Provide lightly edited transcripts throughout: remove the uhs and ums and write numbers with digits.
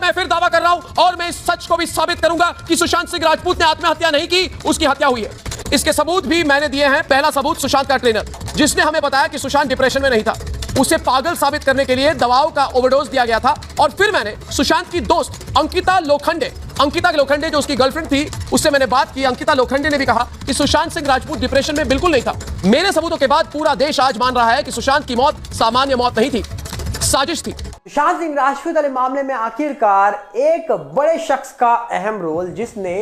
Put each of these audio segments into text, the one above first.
मैं फिर दावा कर रहा हूं और मैं इस सच को भी साबित करूंगा कि सुशांत सिंह राजपूत ने आत्महत्या नहीं की, उसकी हत्या हुई है। इसके सबूत भी मैंने दिए हैं। पहला सबूत सुशांत का ट्रेनर, जिसने हमें बताया कि सुशांत डिप्रेशन में नहीं था, उसे पागल साबित करने के लिए दवाओं का ओवरडोज दिया गया था। और फिर मैंने सुशांत की दोस्त अंकिता लोखंडे जो उसकी गर्लफ्रेंड थी, उससे मैंने बात की। अंकिता लोखंडे ने भी कहा कि सुशांत सिंह राजपूत डिप्रेशन में बिल्कुल नहीं था। मेरे सबूतों के बाद पूरा देश आज मान रहा है कि सुशांत की मौत सामान्य मौत नहीं थी, साजिश थी। सुशांत सिंह राजपूत वाले मामले में आखिरकार एक बड़े शख्स का अहम रोल, जिसने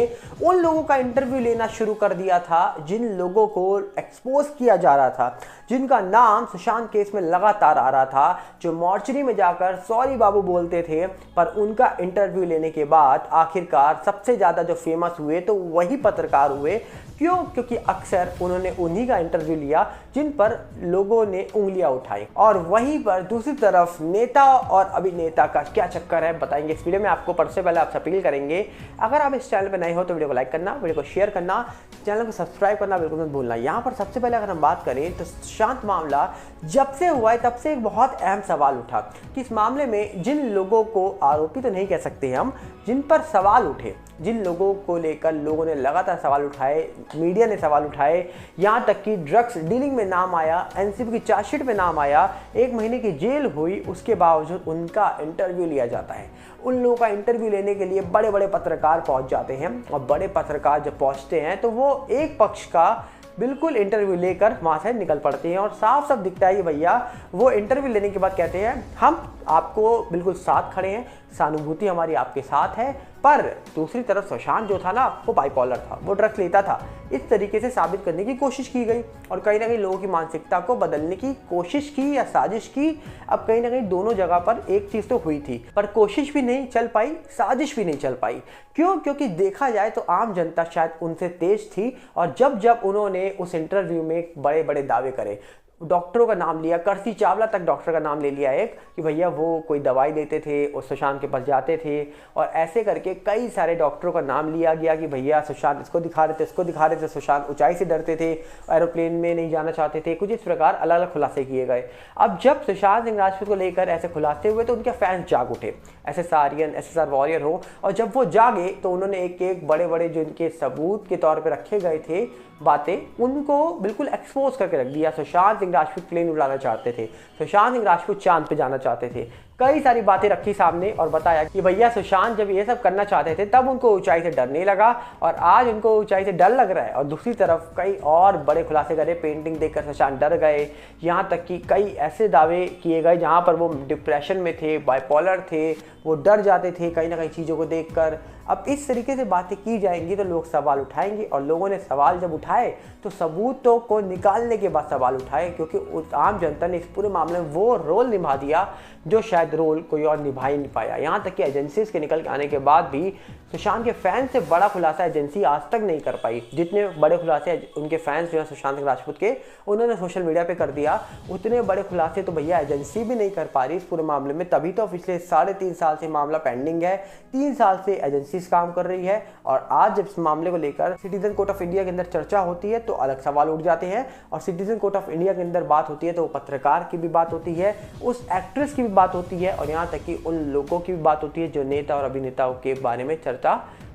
उन लोगों का इंटरव्यू लेना शुरू कर दिया था जिन लोगों को एक्सपोज किया जा रहा था, जिनका नाम सुशांत केस में लगातार आ रहा था, जो मॉर्चरी में जाकर सॉरी बाबू बोलते थे। पर उनका इंटरव्यू लेने के बाद आखिरकार सबसे ज़्यादा जो फेमस हुए तो वही पत्रकार हुए। क्यों? क्योंकि अक्सर उन्होंने उन्हीं का इंटरव्यू लिया जिन पर लोगों ने उंगलियां उठाई। और वहीं पर दूसरी तरफ नेता और अभिनेता का क्या चक्कर है, बताएंगे इस वीडियो में आपको। पर से पहले आपसे अपील करेंगे, अगर आप इस चैनल पर नए हो तो वीडियो को लाइक करना, वीडियो को शेयर करना, चैनल को सब्सक्राइब करना बिल्कुल मत भूलना। यहाँ पर सबसे पहले अगर हम बात करें तो सुशांत मामला जब से हुआ है तब से एक बहुत अहम सवाल उठा कि इस मामले में जिन लोगों को आरोपी तो नहीं कह सकते हम, जिन पर सवाल उठे, जिन लोगों को लेकर लोगों ने लगातार सवाल उठाए, मीडिया ने सवाल उठाए, यहाँ तक कि ड्रग्स डीलिंग में नाम आया, एनसीबी की चार्जशीट में नाम आया, 1 महीने की जेल हुई, उसके बावजूद उनका इंटरव्यू लिया जाता है। उन लोगों का इंटरव्यू लेने के लिए बड़े बड़े पत्रकार पहुंच जाते हैं और बड़े पत्रकार जब पहुंचते हैं तो वो एक पक्ष का बिल्कुल इंटरव्यू लेकर वहाँ से निकल पड़ते हैं। और साफ साफ दिखता है कि भैया वो इंटरव्यू लेने के बाद कहते हैं हम आपको बिल्कुल साथ खड़े हैं, सहानुभूति हमारी आपके साथ है। पर दूसरी तरफ सुशांत जो था ना, वो बाइपोलर था, वो ड्रग्स लेता था। इस तरीके से साबित करने की कोशिश की गई और कहीं ना कहीं लोगों की मानसिकता को बदलने की कोशिश की या साजिश की। अब कहीं ना कहीं दोनों जगह पर एक चीज़ तो हुई थी, पर कोशिश भी नहीं चल पाई, साजिश भी नहीं चल पाई। क्यों? क्योंकि देखा जाए तो आम जनता शायद उनसे तेज थी। और जब उन्होंने उस इंटरव्यू में बड़े बड़े दावे करे, डॉक्टरों का नाम लिया, कर्सी चावला तक डॉक्टर का नाम ले लिया एक, कि भैया वो कोई दवाई देते थे और सुशांत के पास जाते थे, और ऐसे करके कई सारे डॉक्टरों का नाम लिया गया कि भैया सुशांत इसको दिखा रहे थे, इसको दिखा रहे थे, सुशांत ऊंचाई से डरते थे, एरोप्लेन में नहीं जाना चाहते थे, कुछ इस प्रकार अलग अलग खुलासे किए गए। अब जब सुशांत सिंह राजपूत को लेकर ऐसे खुलासे हुए तो उनके फैंस जाग उठे, एसएस आर्यन, एसएसआर वॉरियर हो, और जब वो जागे तो उन्होंने एक एक बड़े बड़े जो इनके सबूत के तौर पर रखे गए थे बातें, उनको बिल्कुल एक्सपोज करके रख दिया। सुशांत सिंह राजपूत प्लेन उड़ाना चाहते थे, सुशांत सिंह राजपूत चांद पे जाना चाहते थे, कई सारी बातें रखी सामने और बताया कि भैया सुशांत जब ये सब करना चाहते थे तब उनको ऊंचाई से डर नहीं लगा और आज उनको ऊंचाई से डर लग रहा है। और दूसरी तरफ कई और बड़े खुलासे करे, पेंटिंग देखकर सुशांत डर गए, यहाँ तक कि कई ऐसे दावे किए गए जहाँ पर वो डिप्रेशन में थे, बाइपोलर थे, वो डर जाते थे कहीं ना कहीं चीज़ों को देखकर। अब इस तरीके से बातें की जाएंगी तो लोग सवाल उठाएंगे, और लोगों ने सवाल जब उठाए तो सबूतों को निकालने के बाद सवाल उठाए, क्योंकि उस आम जनता ने इस पूरे मामले में वो रोल निभा दिया जो शायद रोल कोई और निभा ही नहीं पाया। यहाँ तक कि एजेंसीज के निकल के आने के बाद भी सुशांत के फैंस से बड़ा खुलासा एजेंसी आज तक नहीं कर पाई। जितने बड़े खुलासे उनके फैंस जो है सुशांत सिंह राजपूत के, उन्होंने सोशल मीडिया पे कर दिया, उतने बड़े खुलासे तो भैया एजेंसी भी नहीं कर पा रही इस पूरे मामले में। तभी तो पिछले 3.5 साल से मामला पेंडिंग है, 3 साल से एजेंसी काम कर रही है। और आज जब इस मामले को लेकर सिटीजन कोर्ट ऑफ इंडिया के अंदर चर्चा होती है तो अलग सवाल उठ जाते हैं, और सिटीजन कोर्ट ऑफ इंडिया के अंदर बात होती है तो वो पत्रकार की भी बात होती है, उस एक्ट्रेस की भी बात होती है, और यहाँ तक कि उन लोगों की भी बात होती है जो नेता और अभिनेताओं के बारे में चर्चा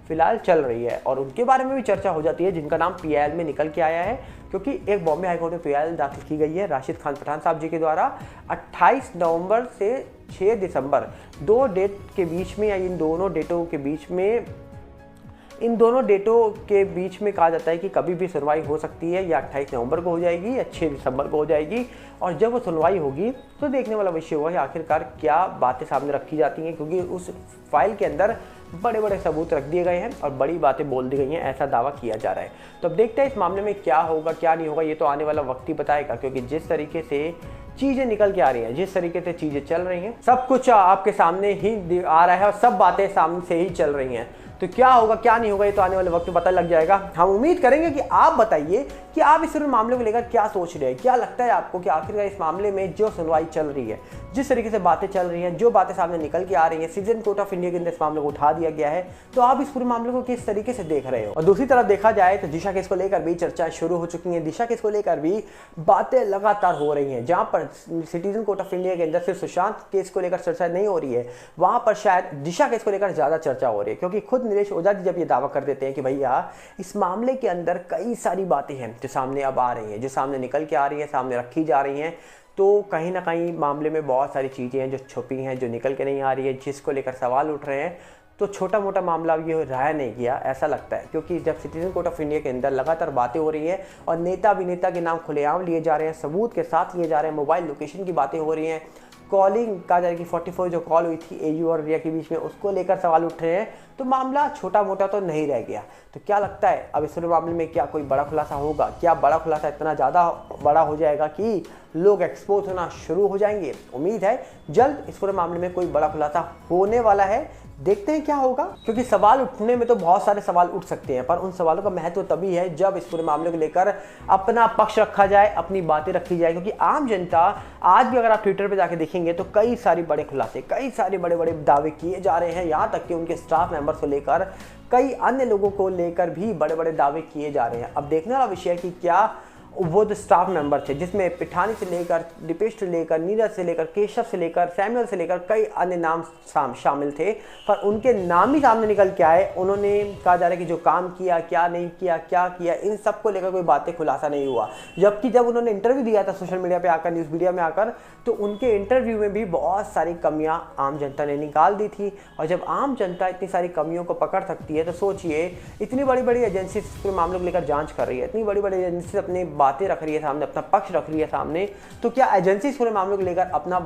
फिलहाल चल रही है। और उनके बारे में भी चर्चा हो जाती है जिनका नाम पीआईएल में निकल के आया है, क्योंकि एक बॉम्बे हाईकोर्ट में पीआईएल दाखिल की गई है राशिद खान पठान साहब जी के द्वारा 28 नवंबर से 6 दिसंबर 2 डेट के बीच में, या इन दोनों डेटों के बीच में कहा जाता है कि कभी भी सुनवाई हो सकती है, या 28 नवंबर को हो जाएगी या 6 दिसंबर को हो जाएगी। और जब वो सुनवाई होगी तो देखने वाला विषय होगा कि आखिरकार क्या बातें सामने रखी जाती हैं, क्योंकि उस फाइल के अंदर बड़े बड़े सबूत रख दिए गए हैं और बड़ी बातें बोल दी गई हैं, ऐसा दावा किया जा रहा है। तो अब देखते हैं इस मामले में क्या होगा क्या नहीं होगा, ये तो आने वाला वक्त ही बताएगा। क्योंकि जिस तरीके से चीज़ें निकल के आ रही हैं, जिस तरीके से चीज़ें चल रही हैं, सब कुछ आपके सामने ही आ रहा है और सब बातें सामने से ही चल रही हैं। तो क्या होगा क्या नहीं होगा ये तो आने वाले वक्त में पता लग जाएगा। हम उम्मीद करेंगे कि आप बताइए कि आप इस पूरे मामले को लेकर क्या सोच रहे हैं, क्या लगता है आपको कि आखिरकार इस मामले में जो सुनवाई चल रही है, जिस तरीके से बातें चल रही हैं, जो बातें सामने निकल के आ रही हैं, सिटीजन कोर्ट ऑफ इंडिया के अंदर इस मामले को उठा दिया गया है, तो आप इस पूरे मामले को किस तरीके से देख रहे हो। और दूसरी तरफ देखा जाए तो दिशा केस को लेकर भी चर्चाएं शुरू हो चुकी हैं। दिशा केस को लेकर भी बातें लगातार हो रही हैं। जहां पर सिटीजन कोर्ट ऑफ इंडिया के अंदर सिर्फ सुशांत केस को लेकर चर्चा नहीं हो रही है, वहां पर शायद दिशा केस को लेकर ज्यादा चर्चा हो रही है, क्योंकि खुद नीलेश ओझा जी जब ये दावा कर देते हैं कि भैया इस मामले के अंदर कई सारी बातें हैं जो सामने अब आ रही हैं, जो सामने निकल के आ रही हैं, सामने रखी जा रही हैं, तो कहीं ना कहीं मामले में बहुत सारी चीज़ें हैं जो छुपी हैं, जो निकल के नहीं आ रही है, जिसको लेकर सवाल उठ रहे हैं। तो छोटा मोटा मामला ये रहा नहीं गया ऐसा लगता है, क्योंकि जब सिटीजन कोर्ट ऑफ इंडिया के अंदर लगातार बातें हो रही हैं और नेता अभिनेता के नाम खुलेआम लिए जा रहे हैं, सबूत के साथ लिए जा रहे हैं, मोबाइल लोकेशन की बातें हो रही हैं, कॉलिंग कहा जाए कि 44 जो कॉल हुई थी एयू और रिया के बीच में, उसको लेकर सवाल उठ रहे हैं, तो मामला छोटा मोटा तो नहीं रह गया। तो क्या लगता है अब इस पूरे मामले में क्या कोई बड़ा खुलासा होगा? क्या बड़ा खुलासा इतना ज़्यादा बड़ा हो जाएगा कि लोग एक्सपोज होना शुरू हो जाएंगे? उम्मीद है जल्द इस पूरे मामले में कोई बड़ा खुलासा होने वाला है। देखते हैं क्या होगा, क्योंकि सवाल उठने में तो बहुत सारे सवाल उठ सकते हैं, पर उन सवालों का महत्व तभी है जब इस पूरे मामले को लेकर अपना पक्ष रखा जाए, अपनी बातें रखी जाए। क्योंकि आम जनता आज भी अगर आप ट्विटर पे जाके देखेंगे तो कई सारे बड़े खुलासे, कई सारे बड़े बड़े दावे किए जा रहे हैं, यहाँ तक कि उनके स्टाफ मेंबर्स को लेकर, कई अन्य लोगों को लेकर भी बड़े बड़े दावे किए जा रहे हैं। अब देखने वाला विषय है कि क्या वो जो स्टाफ मेंबर थे, जिसमें पिठानी से लेकर, दीपेश से लेकर, नीरज से लेकर, केशव से लेकर, सैमुअल से लेकर कई अन्य नाम शामिल थे, पर उनके नाम ही सामने निकल के आए। उन्होंने कहा जा रहा है कि जो काम किया, क्या नहीं किया, क्या किया, इन सब को लेकर कोई बातें खुलासा नहीं हुआ। जबकि जब उन्होंने इंटरव्यू दिया था सोशल मीडिया पे आकर, न्यूज़ मीडिया में आकर, तो उनके इंटरव्यू में भी बहुत सारी कमियां आम जनता ने निकाल दी थी। और जब आम जनता इतनी सारी कमियों को पकड़ सकती है तो सोचिए, इतनी बड़ी बड़ी एजेंसी पूरे मामले को लेकर जांच कर रही है, इतनी बड़ी बड़ी एजेंसी अपनी बातें रख रही है सामने, अपना पक्ष रख रही है सामने, तो क्या एजेंसी पूरे मामले को लेकर अपना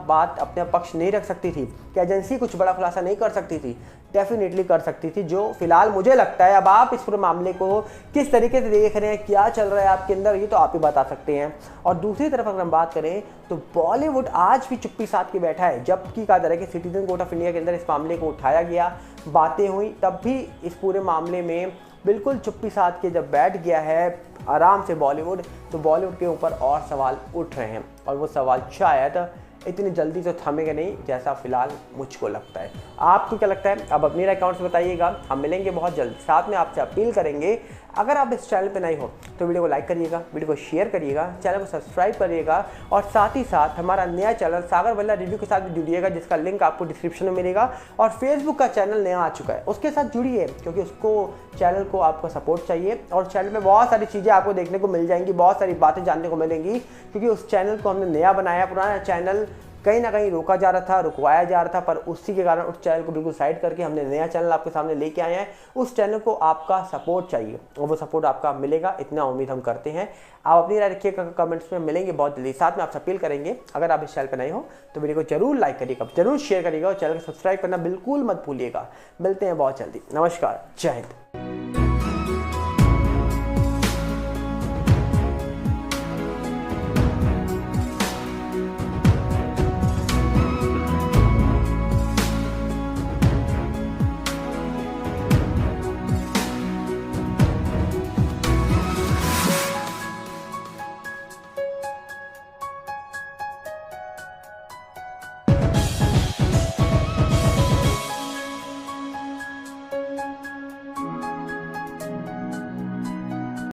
पक्ष नहीं रख सकती थी? क्या एजेंसी कुछ बड़ा खुलासा नहीं कर सकती थी? डेफिनेटली कर सकती थी। जो फिलहाल मुझे लगता है, अब आप इस पूरे मामले को किस तरीके से देख रहे हैं, क्या चल रहा है आपके अंदर, ये तो आप ही बता सकते हैं। और दूसरी तरफ अगर हम बात करें तो बॉलीवुड आज भी चुप्पी साध के बैठा है। जबकि कहा जा रहा है कि सिटीजन कोर्ट ऑफ इंडिया के अंदर इस मामले को उठाया गया, बातें हुई, तब भी इस पूरे मामले में बिल्कुल चुप्पी साध के जब बैठ गया है आराम से बॉलीवुड, तो बॉलीवुड के ऊपर और सवाल उठ रहे हैं, और वो सवाल शायद इतनी जल्दी तो थमेगा नहीं जैसा फिलहाल मुझको लगता है। आपको क्या लगता है? आप अपनी राय कमेंट्स में बताइएगा। हम मिलेंगे बहुत जल्द। साथ में आपसे अपील करेंगे, अगर आप इस चैनल पे नए हो तो वीडियो को लाइक करिएगा, वीडियो को शेयर करिएगा, चैनल को सब्सक्राइब करिएगा, और साथ ही साथ हमारा नया चैनल सागर बल्ला रिव्यू के साथ भी जुड़िएगा, जिसका लिंक आपको डिस्क्रिप्शन में मिलेगा। और फेसबुक का चैनल नया आ चुका है, उसके साथ जुड़िए, क्योंकि उसको चैनल को आपको सपोर्ट चाहिए। और चैनल में बहुत सारी चीज़ें आपको देखने को मिल जाएंगी, बहुत सारी बातें जानने को मिलेंगी, क्योंकि उस चैनल को हमने नया बनाया। पुराना चैनल कहीं ना कहीं रोका जा रहा था, रुकवाया जा रहा था, पर उसी के कारण उस चैनल को बिल्कुल साइड करके हमने नया चैनल आपके सामने लेके आए हैं। उस चैनल को आपका सपोर्ट चाहिए, और वो सपोर्ट आपका मिलेगा, इतना उम्मीद हम करते हैं। आप अपनी राय रखिएगा कमेंट्स में, मिलेंगे बहुत जल्दी। साथ में आपसे अपील करेंगे, अगर आप इस चैनल पर नए हो तो वीडियो को जरूर लाइक करिएगा, जरूर शेयर करिएगा, और चैनल को सब्सक्राइब करना बिल्कुल मत भूलिएगा। मिलते हैं बहुत जल्दी। नमस्कार, जय हिंद।